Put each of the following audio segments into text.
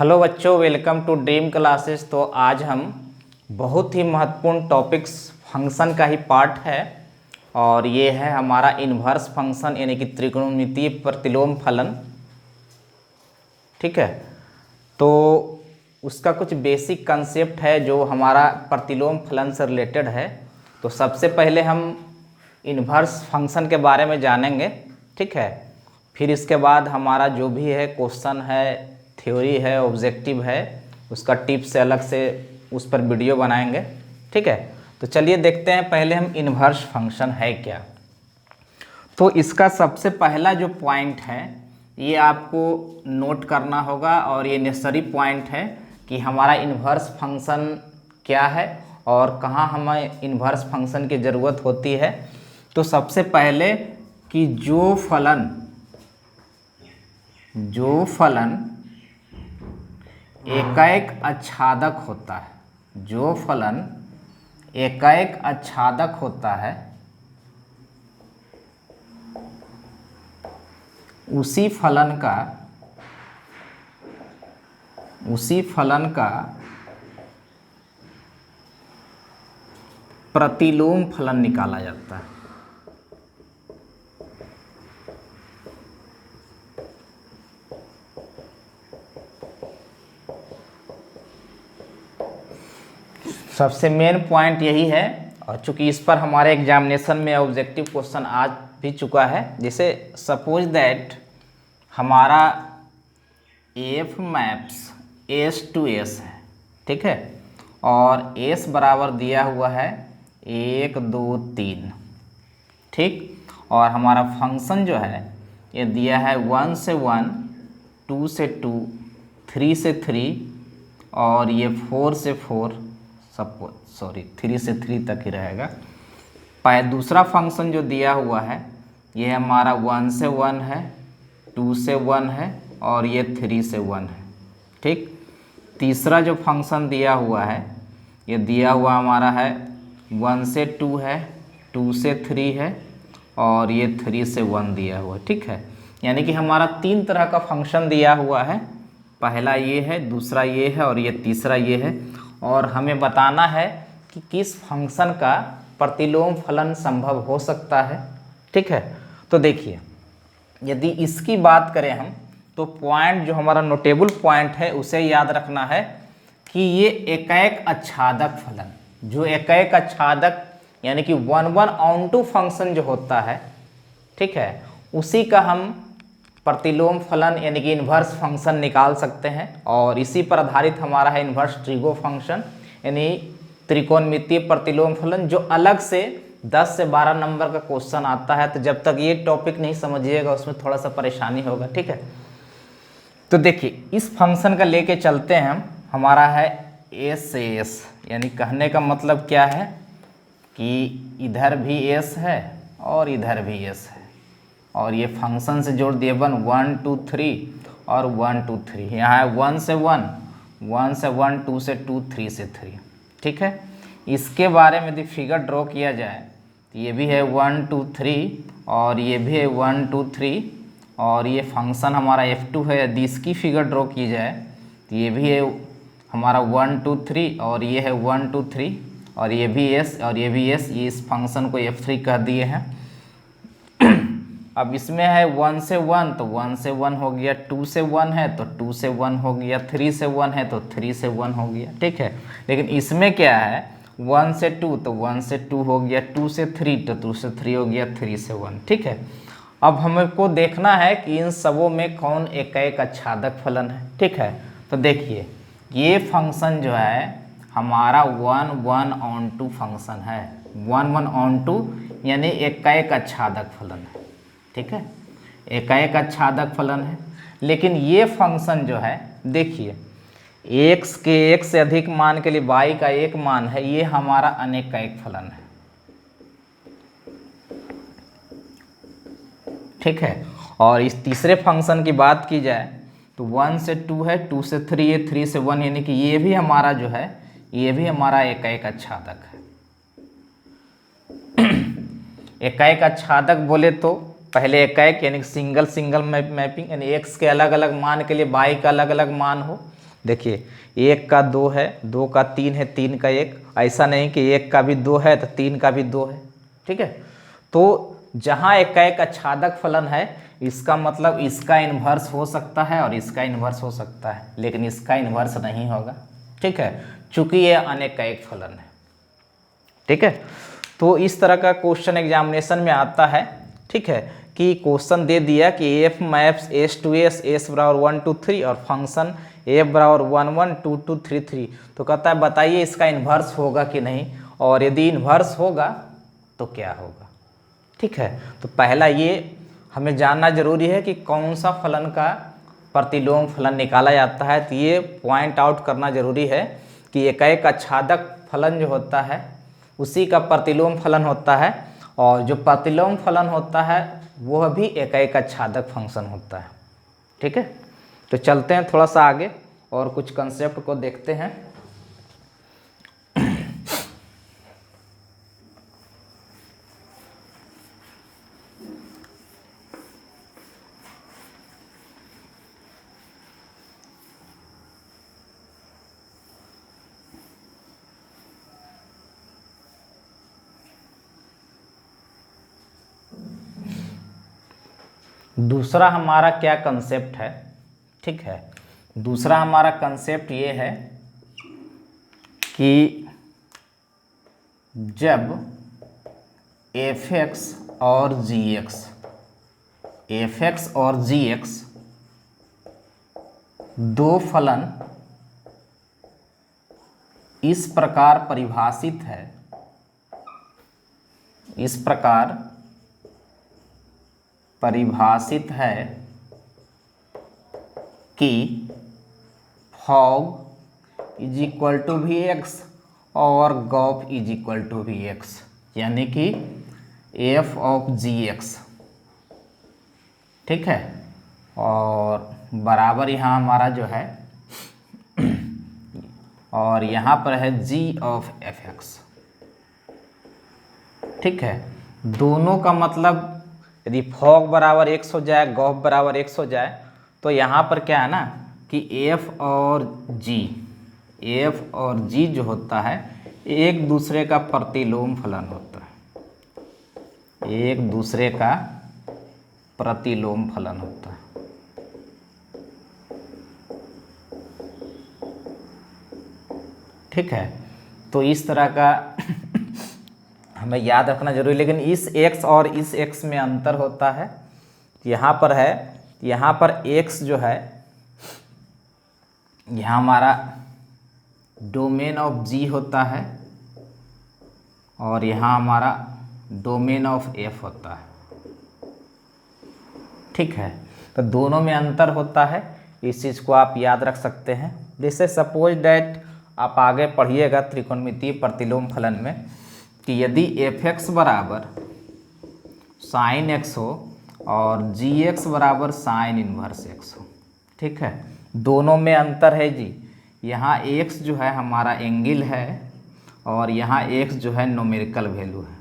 Hello बच्चों, welcome to dream classes. तो आज हम बहुत ही महत्वपूर्ण टॉपिक्स फंक्शन का ही पार्ट है और ये है हमारा इन्वर्स फंक्शन यानी कि त्रिकोणमितीय प्रतिलोम फलन। ठीक है, तो उसका कुछ बेसिक कंसेप्ट है जो हमारा प्रतिलोम फलन से रिलेटेड है। तो सबसे पहले हम इन्वर्स फंक्शन के बारे में जानेंगे। ठीक है, फिर इसके बाद हमारा जो भी है क्वेश्चन है, थ्योरी है, ऑब्जेक्टिव है, उसका टिप्स से अलग से उस पर वीडियो बनाएंगे। ठीक है, तो चलिए देखते हैं पहले हम इन्वर्स फंक्शन है क्या। तो इसका सबसे पहला जो पॉइंट है ये आपको नोट करना होगा और ये नेसेसरी पॉइंट है कि हमारा इन्वर्स फंक्शन क्या है और कहाँ हमें इन्वर्स फंक्शन की ज़रूरत होती है। तो सबसे पहले कि जो फलन एकैक आच्छादक होता है, जो फलन एकैक आच्छादक होता है उसी फलन का प्रतिलोम फलन निकाला जाता है। सबसे मेन पॉइंट यही है और चूंकि इस पर हमारे एग्जामिनेशन में ऑब्जेक्टिव क्वेश्चन आ भी चुका है। जैसे सपोज दैट हमारा F maps S to S है, ठीक है, और एस बराबर दिया हुआ है 1 2 3, ठीक, और हमारा फंक्शन जो है ये दिया है 1 से 1, 2 से 2, 3 से 3 और ये 4 से 4, 3 से 3 तक ही रहेगा। दूसरा फंक्शन जो दिया हुआ है ये हमारा 1 से 1 है, 2 से 1 है और ये 3 से 1 है, ठीक। तीसरा जो फंक्शन दिया हुआ है ये दिया हुआ हमारा है 1 से 2 है, 2 से 3 है और ये 3 से 1 दिया हुआ है, ठीक है। यानी कि हमारा 3 तरह का फंक्शन दिया हुआ है। पहला ये है, दूसरा ये है और ये तीसरा ये है। और हमें बताना है कि किस फंक्शन का प्रतिलोम फलन संभव हो सकता है। ठीक है, तो देखिए यदि इसकी बात करें हम तो पॉइंट जो हमारा नोटेबल पॉइंट है उसे याद रखना है कि ये एकैक आच्छादक फलन, जो एकैक आच्छादक यानी कि 1/(1/2) फंक्शन जो होता है, ठीक है, उसी का हम प्रतिलोम फलन यानी कि इन्वर्स फंक्शन निकाल सकते हैं। और इसी पर आधारित हमारा है इन्वर्स ट्रिगो फंक्शन यानी त्रिकोणमितीय प्रतिलोम फलन, जो अलग से 10 से 12 नंबर का क्वेश्चन आता है। तो जब तक ये टॉपिक नहीं समझिएगा उसमें थोड़ा सा परेशानी होगा, ठीक है। तो देखिए इस फंक्शन का लेके चलते हैं हम। हमारा है एस से एस, यानी कहने का मतलब क्या है कि इधर भी एस है और इधर भी एस है और ये फंक्शन से जोड़ दिए 1 2 3 और 1 2 3। यहाँ है 1 से 1, 1 से 1, 2 से 2, 3 से 3, ठीक है। इसके बारे में यदि फिगर ड्रॉ किया जाए तो ये भी है 1 2 3 और ये भी है 1 2 3 और ये फंक्शन हमारा F2 है। यदि इसकी फिगर ड्रॉ की जाए तो ये भी है हमारा 1 2 3 और ये है 1 2 3 और ये भी S और ये भी S। ये इस फंक्शन को F3 कह दिए हैं। अब इसमें है 1 से 1 तो 1 से 1 हो गया, 2 से 1 है तो 2 से 1 हो गया, 3 से 1 है तो 3 से 1 हो गया, ठीक है। लेकिन इसमें क्या है 1 से 2 तो 1 से 2 हो गया, 2 से 3 तो 2 से 3 हो गया, 3 से 1, ठीक है। अब हमको देखना है कि इन सबों में कौन एकैक आच्छादक फलन है, ठीक है। तो देखिए ये फंक्शन जो है हमारा 1/(1/2) फंक्शन है। 1/(1/2) यानी एकैक आच्छादक फलन है, ठीक है, एकैक आच्छादक फलन है। लेकिन ये फंक्शन जो है देखिए x के 1 से अधिक मान के लिए y का 1 मान है, ये हमारा अनेकैक फलन है, ठीक है। और इस तीसरे फंक्शन की बात की जाए तो 1 से 2 है, 2 से 3 है, 3 से 1, यानी कि ये भी हमारा जो है ये भी हमारा एकैक आच्छादक है। एकैक आच्छादक बोले तो पहले एकैक यानी सिंगल मैपिंग यानी x के अलग अलग मान के लिए y का अलग अलग मान हो, देखिए 1 का 2 है, 2 का 3 है, 3 का 1, ऐसा नहीं कि 1 का भी 2 है तो 3 का भी 2 है। ठीक है, तो जहाँ एक आच्छादक फलन है इसका मतलब इसका इन्वर्स हो सकता है और इसका इन्वर्स हो सकता है, लेकिन इसका इन्वर्स नहीं होगा। ठीक है, चूंकि ये अनेकायिक फलन है। ठीक है, तो इस तरह का क्वेश्चन एग्जामिनेशन में आता है। ठीक है, कि क्वेश्चन दे दिया कि F maps S to S, S बराबर 1 2 3 और फंक्शन एफ बराबर 1 1 2 2 3 3, तो कहता है बताइए इसका इन्वर्स होगा कि नहीं, और यदि इन्वर्स होगा तो क्या होगा। ठीक है, तो पहला ये हमें जानना जरूरी है कि कौन सा फलन का प्रतिलोम फलन निकाला जाता है। तो ये पॉइंट आउट करना जरूरी है कि एक आच्छादक फलन जो होता है उसी का प्रतिलोम फलन होता है, और जो प्रतिलोम फलन होता है वह भी एक आच्छादक फंक्शन होता है। ठीक है, तो चलते हैं थोड़ा सा आगे और कुछ कंसेप्ट को देखते हैं। दूसरा हमारा क्या कंसेप्ट है। ठीक है, दूसरा हमारा कंसेप्ट ये है कि जब f(x) और g(x), f(x) और g(x) दो फलन इस प्रकार परिभाषित है, इस प्रकार परिभाषित है कि फॉग इज इक्वल टू भी एक्स और गॉफ इज इक्वल टू भी एक्स, यानी कि एफ ऑफ जी एक्स। ठीक है, और बराबर यहाँ हमारा जो है और यहाँ पर है जी ऑफ एफ एक्स। ठीक है, दोनों का मतलब यदि फॉग बराबर एक्स हो जाए, गॉफ बराबर एक्स हो जाए, तो यहाँ पर क्या है ना कि एफ और जी जो होता है एक दूसरे का प्रतिलोम फलन होता है, एक दूसरे का प्रतिलोम फलन होता है। ठीक है, तो इस तरह का हमें याद रखना जरूरी, लेकिन इस x और इस x में अंतर होता है। यहाँ पर है, यहाँ पर x जो है यहाँ हमारा डोमेन ऑफ g होता है और यहाँ हमारा डोमेन ऑफ f होता है। ठीक है, तो दोनों में अंतर होता है, इस चीज़ को आप याद रख सकते हैं। जैसे सपोज डैट आप आगे पढ़िएगा त्रिकोणमितीय प्रतिलोम फलन में कि यदि f(x) बराबर साइन x हो और g(x) बराबर साइन इन्वर्स x हो। ठीक है, दोनों में अंतर है जी, यहाँ x जो है हमारा एंगल है और यहाँ x जो है न्यूमेरिकल वैल्यू है।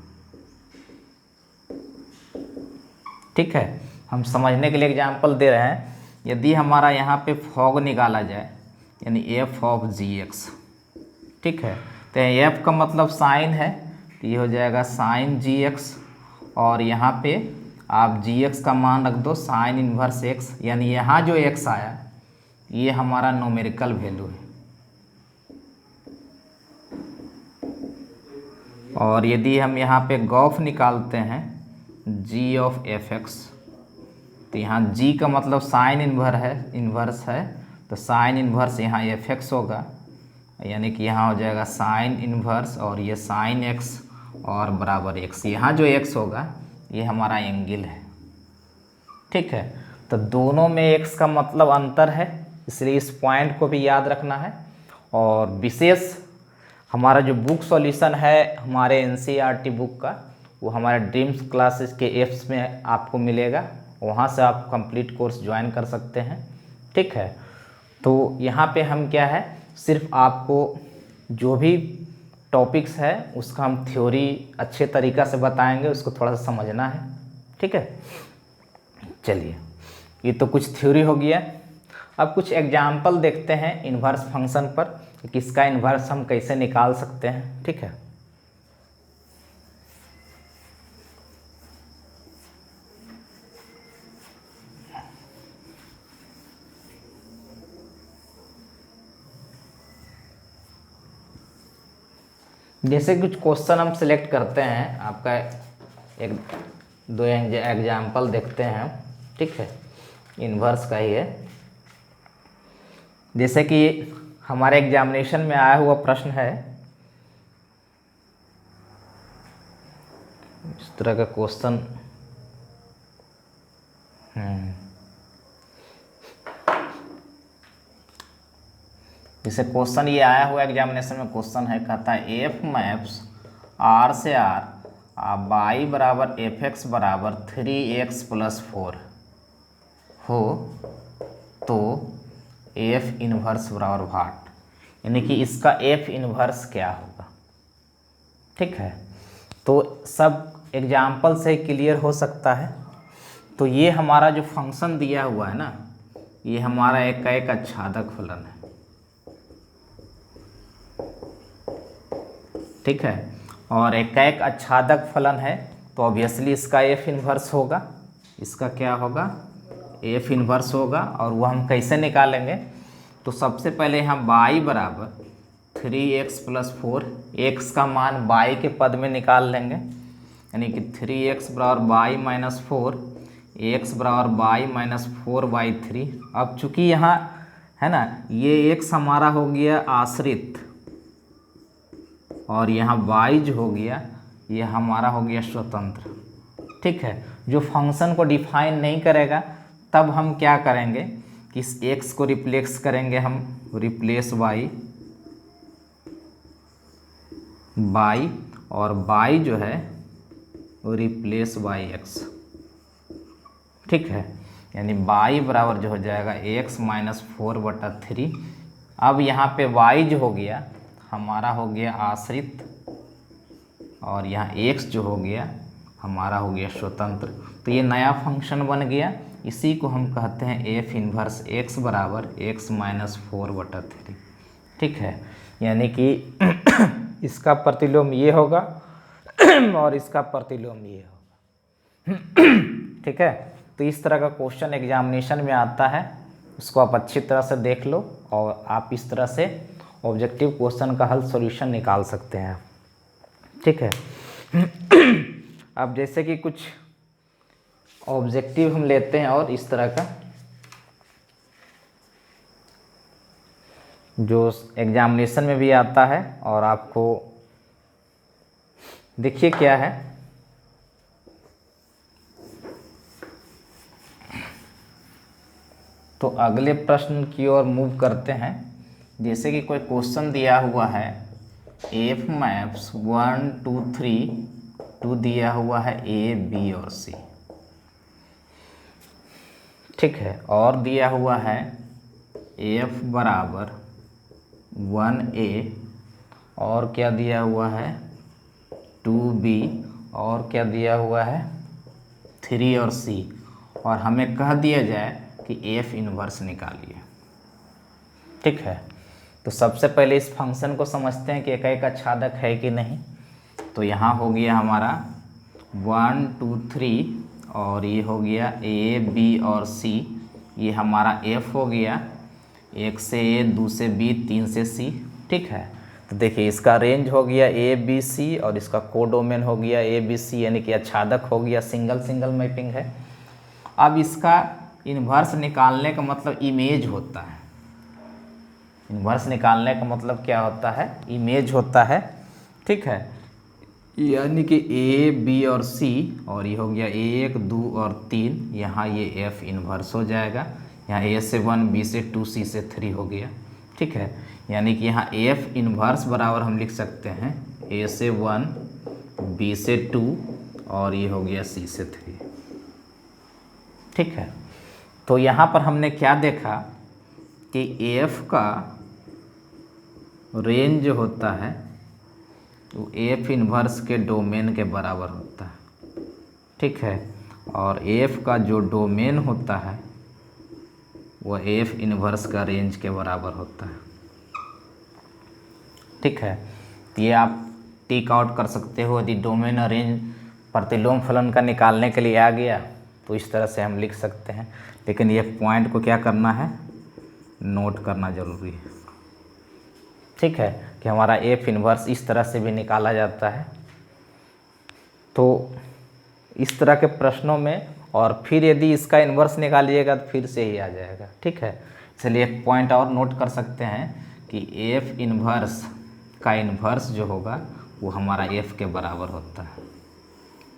ठीक है, हम समझने के लिए एग्जांपल दे रहे हैं। यदि हमारा यहाँ पे फॉग निकाला जाए यानी f ऑफ gx। ठीक है, तो f का मतलब साइन है, तो ये हो जाएगा साइन gx, और यहाँ पे आप gx का मान रख दो साइन इन्वर्स x, यानी यहाँ जो x आया ये हमारा न्यूमेरिकल वैल्यू है। और यदि हम यहाँ पे गॉफ निकालते हैं g ऑफ f(x), तो यहाँ g का मतलब साइन इन्वर्स है, तो साइन इन्वर्स यहाँ f(x) होगा, यानी कि यहाँ हो जाएगा साइन इन्वर्स और ये साइन x और बराबर x। यहाँ जो x होगा ये हमारा एंगल है। ठीक है, तो दोनों में x का मतलब अंतर है, इसलिए इस पॉइंट को भी याद रखना है। और विशेष हमारा जो बुक सॉल्यूशन है हमारे NCERT बुक का, वो हमारे ड्रीम्स क्लासेस के ऐप्स में आपको मिलेगा, वहाँ से आप कंप्लीट कोर्स ज्वाइन कर सकते हैं। ठीक है, तो यहाँ पे हम क्या है सिर्फ आपको जो भी टॉपिक्स है उसका हम थ्योरी अच्छे तरीक़ा से बताएंगे, उसको थोड़ा सा समझना है। ठीक है, चलिए ये तो कुछ थ्योरी हो गया। अब कुछ एग्जाम्पल देखते हैं इन्वर्स फंक्शन पर कि किसका इन्वर्स हम कैसे निकाल सकते हैं। ठीक है, जैसे कुछ क्वेश्चन हम सिलेक्ट करते हैं, आपका एक दो एग्जाम्पल देखते हैं। ठीक है, इन्वर्स का ही है। जैसे कि हमारे एग्जामिनेशन में आया हुआ प्रश्न है, इस तरह का क्वेश्चन जैसे क्वेश्चन ये आया हुआ एग्जामिनेशन में क्वेश्चन है, कहता है एफ मैप्स आर से आर बाई बराबर एफ एक्स बराबर 3x + 4 हो तो एफ इन्वर्स बराबर व्हाट, यानी कि इसका एफ इन्वर्स क्या होगा। ठीक है, तो सब एग्जाम्पल से क्लियर हो सकता है। तो ये हमारा जो फंक्शन दिया हुआ है ना, ये हमारा एक आच्छादक फलन है। ठीक है, और एक आच्छादक फलन है तो ऑब्वियसली इसका एफ इन्वर्स होगा। इसका क्या होगा, एफ इन्वर्स होगा। और वो हम कैसे निकालेंगे, तो सबसे पहले हम बाई बराबर 3x + 4, x का मान बाई के पद में निकाल लेंगे, यानी कि 3x बराबर बाई - 4, x बराबर बाई - 4/3। अब चूंकि यहाँ है ना, ये x हमारा हो गया आश्रित और यहाँ y जो हो गया ये हमारा हो गया स्वतंत्र। ठीक है, जो फंक्शन को डिफाइन नहीं करेगा तब हम क्या करेंगे कि इस x को रिप्लेस करेंगे, हम रिप्लेस y और y जो है वो रिप्लेस x। ठीक है, यानी y बराबर जो हो जाएगा x - 4/3। अब यहाँ पे y जो हो गया हमारा हो गया आश्रित और यहाँ x जो हो गया हमारा हो गया स्वतंत्र। तो ये नया फंक्शन बन गया, इसी को हम कहते हैं एफ इन्वर्स x बराबर x - 4/3। ठीक है, यानी कि इसका प्रतिलोम ये होगा और इसका प्रतिलोम ये होगा। ठीक है, तो इस तरह का क्वेश्चन एग्जामिनेशन में आता है, उसको आप अच्छी तरह से देख लो और आप इस तरह से ऑब्जेक्टिव क्वेश्चन का हल सॉल्यूशन निकाल सकते हैं। ठीक है, अब जैसे कि कुछ ऑब्जेक्टिव हम लेते हैं और इस तरह का जो एग्जामिनेशन में भी आता है, और आपको देखिए क्या है, तो अगले प्रश्न की ओर मूव करते हैं। जैसे कि कोई क्वेश्चन दिया हुआ है एफ मैप्स 1 2 3 2 दिया हुआ है ए बी और सी। ठीक है, और दिया हुआ है एफ बराबर 1a और क्या दिया हुआ है 2b और क्या दिया हुआ है 3 और c, और हमें कह दिया जाए कि एफ इन्वर्स निकालिए। ठीक है, तो सबसे पहले इस फंक्शन को समझते हैं कि एक आच्छादक है कि नहीं। तो यहाँ हो गया हमारा 1 2 3 और ये हो गया ए बी और सी, ये हमारा एफ हो गया, 1 से ए 2 से बी 3 से सी। ठीक है, तो देखिए इसका रेंज हो गया ए बी सी और इसका कोडोमेन हो गया ए बी सी, यानी कि आच्छादक हो गया, सिंगल मैपिंग है। अब इसका इन्वर्स निकालने का मतलब इमेज होता है। इन्वर्स निकालने का मतलब क्या होता है, इमेज होता है। ठीक है, यानी कि ए बी और सी, और ये हो गया 1 2 और 3, यहाँ ये एफ इन्वर्स हो जाएगा। यहाँ ए से 1 बी से 2 सी से 3 हो गया। ठीक है, यानी कि यहाँ एफ इन्वर्स बराबर हम लिख सकते हैं ए से 1 बी से 2 और ये हो गया सी से 3। ठीक है, तो यहाँ पर हमने क्या देखा कि एफ का रेंज जो होता है तो एफ इन्वर्स के डोमेन के बराबर होता है। ठीक है, और एफ का जो डोमेन होता है वह एफ इनवर्स का रेंज के बराबर होता है। ठीक है, तो ये आप टिक आउट कर सकते हो। यदि डोमेन और रेंज प्रतिलोम फलन का निकालने के लिए आ गया तो इस तरह से हम लिख सकते हैं, लेकिन ये पॉइंट को क्या करना है, नोट करना जरूरी है। ठीक है, कि हमारा एफ इनवर्स इस तरह से भी निकाला जाता है। तो इस तरह के प्रश्नों में, और फिर यदि इसका इन्वर्स निकालिएगा तो फिर से ही आ जाएगा। ठीक है, इसलिए एक पॉइंट और नोट कर सकते हैं कि एफ इन्वर्स का इन्वर्स जो होगा वो हमारा एफ के बराबर होता है।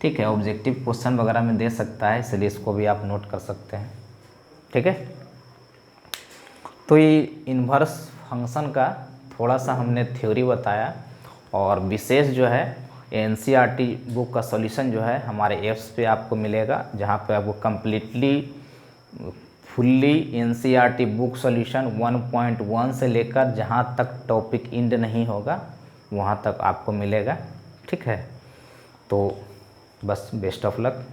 ठीक है, ऑब्जेक्टिव क्वेश्चन वगैरह में दे सकता है, इसलिए इसको भी आप नोट कर सकते हैं। ठीक है, तो ये इन्वर्स फंक्शन का थोड़ा सा हमने थ्योरी बताया, और विशेष जो है एनसीईआरटी बुक का सॉल्यूशन जो है हमारे ऐप्स पे आपको मिलेगा, जहाँ पे आपको completely fully NCERT book solution 1.1 से लेकर जहाँ तक टॉपिक एंड नहीं होगा वहाँ तक आपको मिलेगा। ठीक है, तो बस बेस्ट ऑफ लक।